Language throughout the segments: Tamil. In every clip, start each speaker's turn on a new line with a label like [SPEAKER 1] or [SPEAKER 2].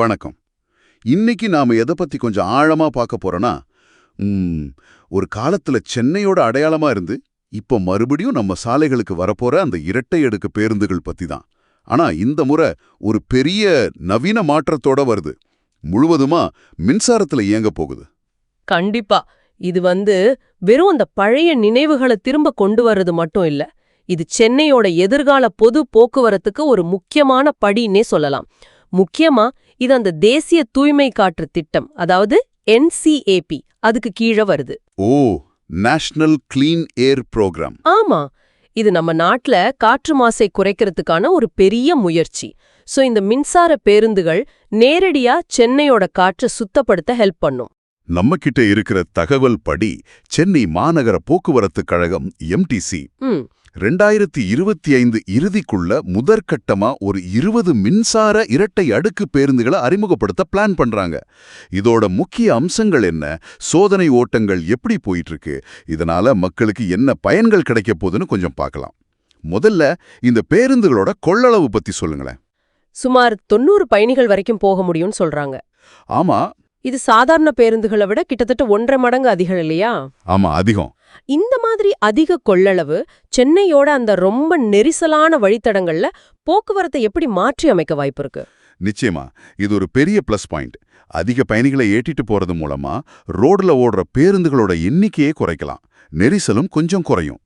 [SPEAKER 1] வணக்கம். இன்னைக்கு நாம எதை பத்தி கொஞ்சம் ஆழமா பார்க்க போறோம்னா, ஒரு காலத்துல சென்னையோட அடையாளமா இருந்து, இப்போ மறுபடியும் நம்ம சாலைகளுக்கு வரப்போற அந்த இரட்டை அடுக்கு பேருந்துகள் பத்தி தான். ஆனா இந்த முறை ஒரு பெரிய நவீன மாற்றத்தோட வருது. முழுவதுமா மின்சாரத்துல இயங்க போகுது.
[SPEAKER 2] கண்டிப்பா. இது வெறும் அந்த பழைய நினைவுகளை திரும்ப கொண்டு வர்றது மட்டும் இல்ல. இது சென்னையோட எதிர்கால பொது போக்குவரத்துக்கு ஒரு முக்கியமான படின்னே சொல்லலாம். முக்கியமா இது அந்த தேசிய தூய்மை காற்று திட்டம், அதாவது NCAP, அதுக்கு கீழே வருது.
[SPEAKER 1] ஓ, நேஷனல் கிளீன் ஏர் புரோகிராம்.
[SPEAKER 2] ஆமா, இது நம்ம நாட்டுல காற்று மாசை குறைக்கிறதுக்கான ஒரு பெரிய முயற்சி. சோ இந்த மின்சார பேருந்துகள் நேரடியா சென்னையோட காற்றை சுத்தப்படுத்த ஹெல்ப் பண்ணும்.
[SPEAKER 1] நம்ம கிட்ட இருக்கிற தகவல் படி சென்னை மாநகர போக்குவரத்து கழகம் MTC 2025 இறுதிக்குள்ள முதற்கட்டமா ஒரு 20 மின்சார இரட்டை அடுக்கு பேருந்துகளை அறிமுகப்படுத்த பிளான் பண்றாங்க. இதோட முக்கிய அம்சங்கள் என்ன, சோதனை ஓட்டங்கள் எப்படி போயிட்டு இருக்கு, இதனால மக்களுக்கு என்ன பயன்கள் கிடைக்க போகுதுன்னு கொஞ்சம் பார்க்கலாம். முதல்ல இந்த பேருந்துகளோட கொள்ளளவு பத்தி சொல்லுங்களேன்.
[SPEAKER 2] சுமார் 90 பயணிகள் வரைக்கும் போக முடியும்னு சொல்றாங்க.
[SPEAKER 1] ஆமா,
[SPEAKER 2] இது சாதாரண பேருந்துகளை விட கிட்டத்தட்ட 1.5 மடங்கு அதிகம் இல்லையா?
[SPEAKER 1] ஆமா, அதிகம்.
[SPEAKER 2] இந்த மாதிரி அதிக கொள்ளளவு சென்னையோட அந்த ரொம்ப நெரிசலான வழித்தடங்கள்ல போக்குவரத்தை எப்படி மாற்றி அமைக்க வாய்ப்பு இருக்கு?
[SPEAKER 1] நிச்சயமா, இது ஒரு பெரிய பிளஸ் பாயிண்ட். அதிக பயணிகளை ஏற்றிட்டு போறது மூலமா ரோட்ல ஓடுற பேருந்துகளோட எண்ணிக்கையே குறைக்கலாம், நெரிசலும் கொஞ்சம் குறையும்.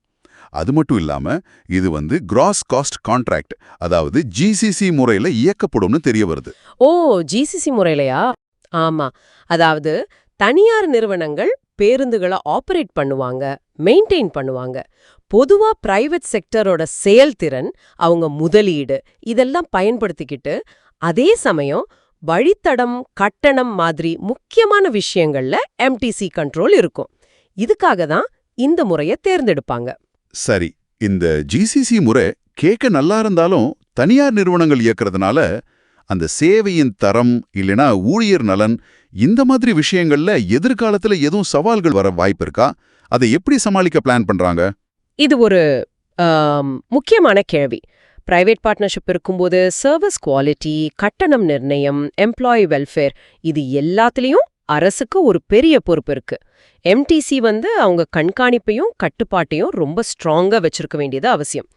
[SPEAKER 1] அது மட்டும் இல்லாம இது கிராஸ் காஸ்ட் கான்ட்ராக்ட், அதாவது GCC முறையில இயக்கப்படும்னு தெரிய வருது.
[SPEAKER 2] ஓ, GCC முறையிலையா? ஆமா, அதாவது தனியார் நிறுவனங்கள் பேருந்துகளை ஆபரேட் பண்ணுவாங்க, மெயின்டைன் பண்ணுவாங்க. பொதுவா பிரைவேட் செக்டரோட செயல்திறன், அவங்க முதலீடு இதெல்லாம் பயன்படுத்திக்கிட்டு, அதே சமயம் வழித்தடம், கட்டணம் மாதிரி முக்கியமான விஷயங்கள்ல MTC கண்ட்ரோல் இருக்கும். இதுக்காக தான் இந்த முறையை தேர்ந்தெடுப்பாங்க.
[SPEAKER 1] சரி, இந்த GCC முறை கேட்க நல்லா இருந்தாலும் தனியார் நிறுவனங்கள் இயக்கிறதுனால அந்த சேவையின் தரம் இல்லனா ஊழியர் நலன் இந்த மாதிரி விஷயங்கள்ல எதிர்காலத்துல எதுவும் சவால்கள் வர வாய்ப்பு இருக்கா? அதை எப்படி சமாளிக்க பிளான் பண்றாங்க?
[SPEAKER 2] இது ஒரு முக்கியமான கேள்வி. பிரைவேட் பார்ட்னர்ஷிப் இருக்கும்போது சர்வீஸ் குவாலிட்டி, கட்டணம் நிர்ணயம், எம்ப்ளாயி வெல்ஃபேர் இது எல்லாத்துலயும் அரசுக்கு ஒரு பெரிய பொறுப்பு இருக்கு. MTC அவங்க கண்காணிப்பையும் கட்டுப்பாட்டையும் ரொம்ப ஸ்ட்ராங்கா வச்சிருக்க வேண்டியது அவசியம்.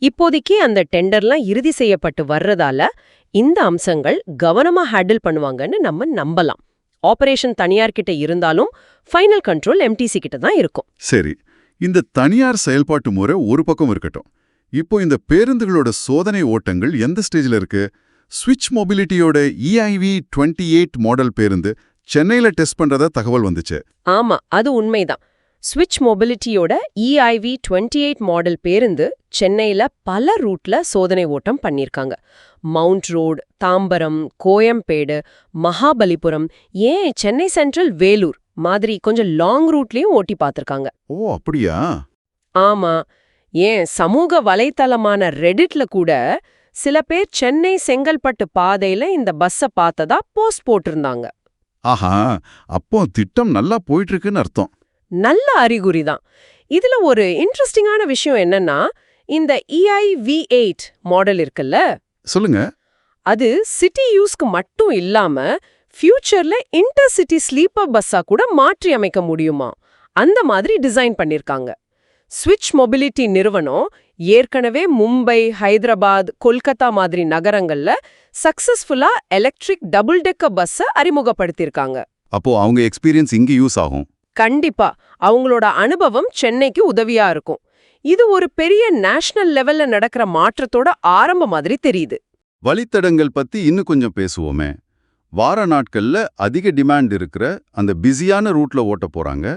[SPEAKER 2] இப்போதைக்கு அந்த டெண்டர்லாம் இறுதி செய்யப்பட்டு வர்றதால இந்த அம்சங்கள் கவனமா ஹேண்டில் பண்ணுவாங்கன்னு நம்ம நம்பலாம். ஆபரேஷன் தனியார் கிட்ட இருந்தாலும் ஃபைனல் கண்ட்ரோல் MTC கிட்ட தான் இருக்கும்.
[SPEAKER 1] சரி, இந்த தனியார் செயல்பாட்டு முறை ஒரு பக்கம் இருக்கட்டும். இப்போ இந்த பேருந்துகளோட சோதனை ஓட்டங்கள் எந்த ஸ்டேஜ்ல இருக்கு? ஸ்விட்ச் மொபிலிட்டியோட EIV 28 மாடல் பேருந்து சென்னையில டெஸ்ட் பண்றதா தகவல் வந்துச்சு.
[SPEAKER 2] ஆமா, அது உண்மைதான். ஸ்விட்ச் மொபிலிட்டியோட EIV 28 மாடல் பேருந்து சென்னையில பல ரூட்ல சோதனை ஓட்டம் பண்ணிருக்காங்க. மவுண்ட் ரோடு, தாம்பரம், கோயம்பேடு, மகாபலிபுரம், ஏன் சென்னை சென்ட்ரல், வேலூர் மாதிரி கொஞ்சம் லாங் ரூட்லயும் ஓட்டி பார்த்திருக்காங்க.
[SPEAKER 1] ஓ, அப்படியா?
[SPEAKER 2] ஆமா, ஏன் சமூக வலைத்தளமான ரெடிட்ல கூட சில பேர் சென்னை செங்கல்பட்டு பாதையில இந்த பஸ்ஸை பார்த்ததா போஸ்ட் போட்டிருந்தாங்க.
[SPEAKER 1] ஆஹா, அப்போ திட்டம் நல்லா போயிட்டு இருக்குன்னு அர்த்தம்.
[SPEAKER 2] நல்ல அறிகுறிதான். இதுல ஒரு இன்ட்ரெஸ்டிங்கான விஷயம் என்னன்னா, இந்த EIV 8 மாடல் இருக்குல்ல,
[SPEAKER 1] சொல்லுங்க.
[SPEAKER 2] அது சிட்டி யூஸ்க்கு மட்டும் இல்லாம ஃபியூச்சர்ல இன்டர்சிட்டி ஸ்லீப்பர் பஸ்ஸா கூட மாற்றி அமைக்க முடியுமா, அந்த மாதிரி டிசைன் பண்ணிருக்காங்க. ஸ்விட்ச் மொபிலிட்டி நிறுவனம் ஏற்கனவே மும்பை, ஹைதராபாத், கொல்கத்தா மாதிரி நகரங்கள்ல சக்சஸ்ஃபுல்லா எலக்ட்ரிக் டபுள் டெக்கர் பஸ்ஸை அறிமுகப்படுத்தியிருக்காங்க.
[SPEAKER 1] அப்போ அவங்க எக்ஸ்பீரியன்ஸ் இங்க யூஸ் ஆகும்.
[SPEAKER 2] கண்டிப்பா, அவங்களோட அனுபவம் சென்னைக்கு உதவியா இருக்கும். இது ஒரு பெரிய நேஷனல் லெவல்ல நடக்கிற மாற்றத்தோட ஆரம்ப மாதிரி தெரியுது.
[SPEAKER 1] வழித்தடங்கள் பத்தி இன்னும் கொஞ்சம் பேசுவோமே. வார நாட்கள்ல அதிக டிமாண்ட் இருக்கிற அந்த பிஸியான ரூட்ல ஓட்ட போறாங்க.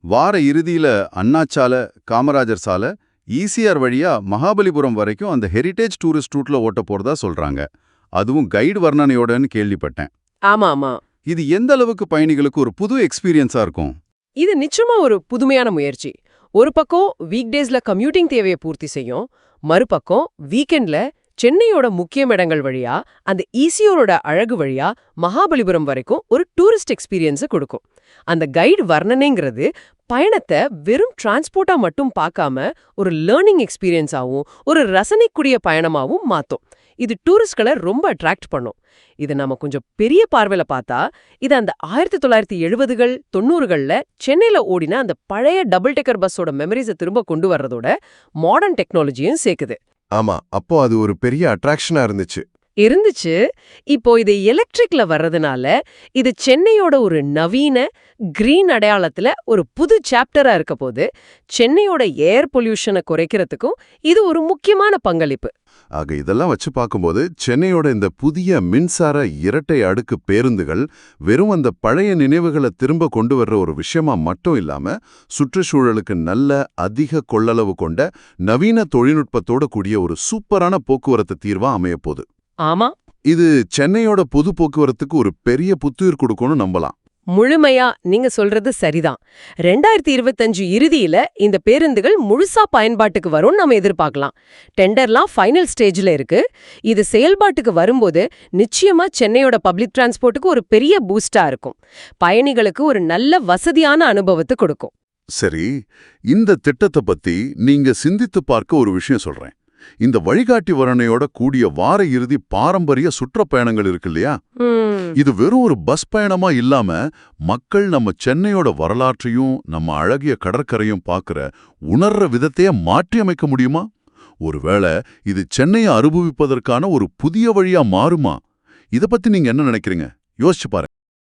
[SPEAKER 1] வார இறுதியில அண்ணாச்சாலை, காமராஜர் சாலை, ECR வழியா மகாபலிபுரம் வரைக்கும் அந்த ஹெரிடேஜ் டூரிஸ்ட் ரூட்ல ஓட்ட போறதா சொல்றாங்க. அதுவும் கைடு வர்ணனையோடன்னு கேள்விப்பட்டேன்.
[SPEAKER 2] ஆமா,
[SPEAKER 1] இது எந்த அளவுக்கு பயணிகளுக்கு ஒரு புது எக்ஸ்பீரியன்ஸா இருக்கும்?
[SPEAKER 2] இது நிச்சயமா ஒரு புதுமையான முயற்சி. ஒரு பக்கம் வீக்டேஸ்ல கம்யூட்டிங் தேவையை பூர்த்தி செய்யும், மறுபக்கம் வீக்கெண்ட்ல சென்னையோட முக்கிய இடங்கள் வழியா அந்த ECRோட அழகு வழியா மகாபலிபுரம் வரைக்கும் ஒரு டூரிஸ்ட் எக்ஸ்பீரியன்ஸை கொடுக்கும். அந்த கைடு வர்ணனைங்கிறது பயணத்தை வெறும் டிரான்ஸ்போர்ட்டா மட்டும் பார்க்காம ஒரு லேர்னிங் எக்ஸ்பீரியன்ஸாவும் ஒரு ரசனைக்குரிய பயணமாவும் மாத்தும். இது டூரிஸ்ட்களை ரொம்ப அட்ராக்ட் பண்ணும். இதை நாம கொஞ்சம் பெரிய பார்வையில பார்த்தா இது அந்த 1970கள் 90கள்ல சென்னையில ஓடின அந்த பழைய டபுள் டெக்கர் பஸ்ஸோட மெமரிஸை திரும்ப கொண்டு வர்றதோட மாடர்ன் டெக்னாலஜியும் சேர்க்குது.
[SPEAKER 3] ஆமா, அப்போ அது ஒரு பெரிய அட்ராக்ஷனா இருந்துச்சு.
[SPEAKER 2] இப்போ இது எலக்ட்ரிக்ல வர்றதுனால இது சென்னையோட ஒரு நவீன கிரீன் அடையாளத்துல ஒரு புது சாப்டரா இருக்க போது சென்னையோட ஏர் பொல்யூஷனை குறைக்கிறதுக்கும் இது ஒரு முக்கியமான பங்களிப்பு.
[SPEAKER 1] ஆக இதெல்லாம் வச்சு பார்க்கும்போது சென்னையோட இந்த புதிய மின்சார இரட்டை அடுக்கு பேருந்துகள் வெறும் அந்த பழைய நினைவுகளை திரும்ப கொண்டு வர்ற ஒரு விஷயமா மட்டும் இல்லாம சுற்றுச்சூழலுக்கு நல்ல அதிக கொள்ளளவு கொண்ட நவீன தொழில்நுட்பத்தோட கூடிய ஒரு சூப்பரான போக்குவரத்து தீர்வா அமையப்போகுது.
[SPEAKER 2] ஆமா,
[SPEAKER 1] இது சென்னையோட பொது போக்குவரத்துக்கு ஒரு பெரிய புத்துயிர் கொடுக்கும்னு நம்பலாம்.
[SPEAKER 2] முழுமையா நீங்க சொல்றது சரிதான். 2025 இறுதியில இந்த பேருந்துகள் முழுசா பயன்பாட்டுக்கு வரும்னு நம்ம எதிர்பார்க்கலாம். டெண்டர்லாம் ஃபைனல் ஸ்டேஜ்ல இருக்கு. இது செயல்பாட்டுக்கு வரும்போது நிச்சயமா சென்னையோட பப்ளிக் டிரான்ஸ்போர்ட்டுக்கு ஒரு பெரிய பூஸ்டா இருக்கும். பயணிகளுக்கு ஒரு நல்ல வசதியான அனுபவத்தை கொடுக்கும்.
[SPEAKER 1] சரி, இந்த திட்டத்தை பத்தி நீங்க சிந்தித்து பார்க்க ஒரு விஷயம் சொல்றேன். இந்த வழிகாட்டி வர்ணனையோட கூடிய வார இறுதி பாரம்பரிய சுற்றுப்பயணங்கள் இருக்கு இல்லையா, இது வெறும் ஒரு பஸ் பயணமா இல்லாம மக்கள் நம்ம சென்னையோட வரலாற்றையும் நம்ம அழகிய கடற்கரையும் பார்க்கிற உணர்ற விதத்தையே மாற்றியமைக்க முடியுமா? ஒருவேளை இது சென்னையை அனுபவிப்பதற்கான ஒரு புதிய வழியா மாறுமா? இத பத்தி நீங்க என்ன நினைக்கிறீங்க? யோசிச்சு பாருங்க.